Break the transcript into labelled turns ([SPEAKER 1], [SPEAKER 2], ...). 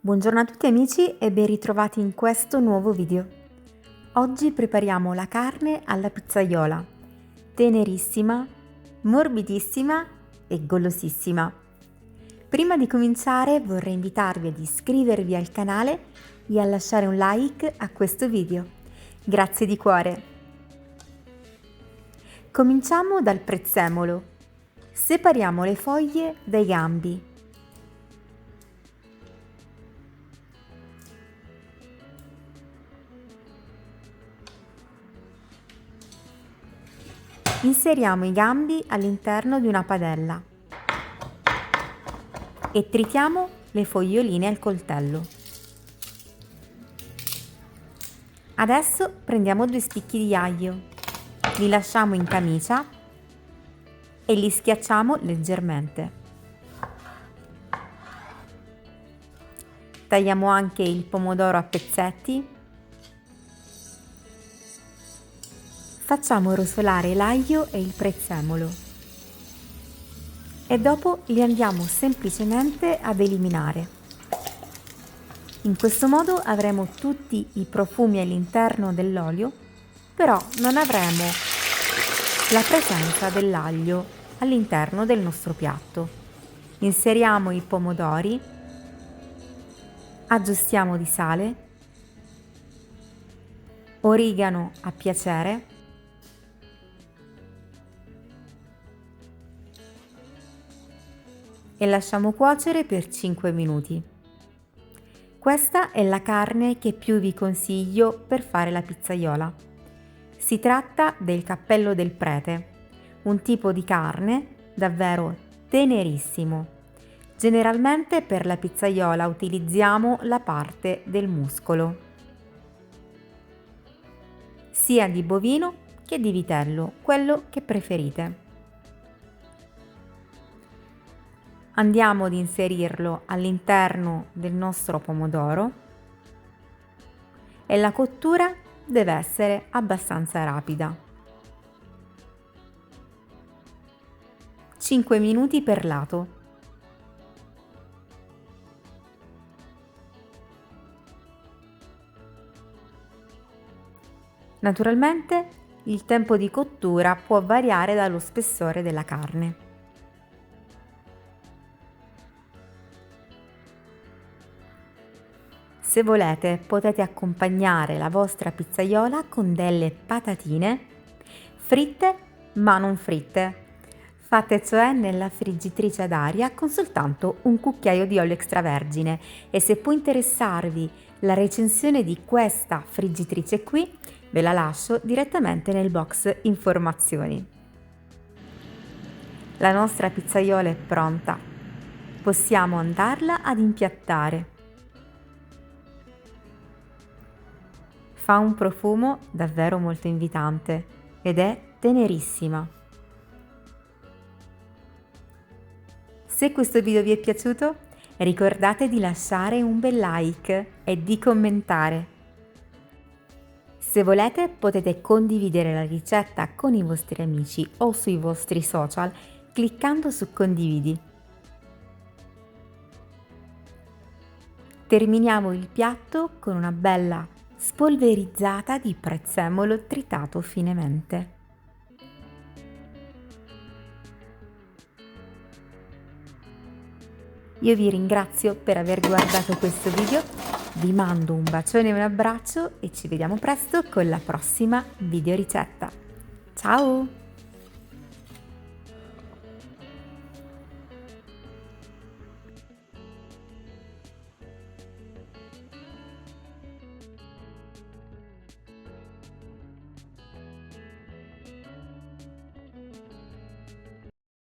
[SPEAKER 1] Buongiorno a tutti amici e ben ritrovati in questo nuovo video. Oggi prepariamo la carne alla pizzaiola, tenerissima, morbidissima e golosissima. Prima di cominciare vorrei invitarvi ad iscrivervi al canale e a lasciare un like a questo video. Grazie di cuore! Cominciamo dal prezzemolo. Separiamo le foglie dai gambi. Inseriamo i gambi all'interno di una padella e tritiamo le foglioline al coltello. Adesso prendiamo 2 spicchi di aglio, li lasciamo in camicia e li schiacciamo leggermente. Tagliamo anche il pomodoro a pezzetti. Facciamo rosolare l'aglio e il prezzemolo e dopo li andiamo semplicemente ad eliminare. In questo modo avremo tutti i profumi all'interno dell'olio, però non avremo la presenza dell'aglio all'interno del nostro piatto. Inseriamo i pomodori, aggiustiamo di sale, origano a piacere e lasciamo cuocere per 5 minuti. Questa è la carne che più vi consiglio per fare la pizzaiola. Si tratta del cappello del prete, un tipo di carne davvero tenerissimo. Generalmente per la pizzaiola utilizziamo la parte del muscolo, sia di bovino che di vitello, quello che preferite. Andiamo ad inserirlo all'interno del nostro pomodoro e la cottura deve essere abbastanza rapida. 5 minuti per lato. Naturalmente il tempo di cottura può variare dallo spessore della carne. Se volete potete accompagnare la vostra pizzaiola con delle patatine fritte ma non fritte, fatte cioè nella friggitrice ad aria con soltanto un cucchiaio di olio extravergine. E se può interessarvi la recensione di questa friggitrice qui, ve la lascio direttamente nel box informazioni. La nostra pizzaiola è pronta, possiamo andarla ad impiattare. Fa un profumo davvero molto invitante ed è tenerissima. Se questo video vi è piaciuto, ricordate di lasciare un bel like e di commentare. Se volete potete condividere la ricetta con i vostri amici o sui vostri social cliccando su condividi. Terminiamo il piatto con una bella spolverizzata di prezzemolo tritato finemente. Io vi ringrazio per aver guardato questo video, vi mando un bacione e un abbraccio e ci vediamo presto con la prossima video ricetta. Ciao!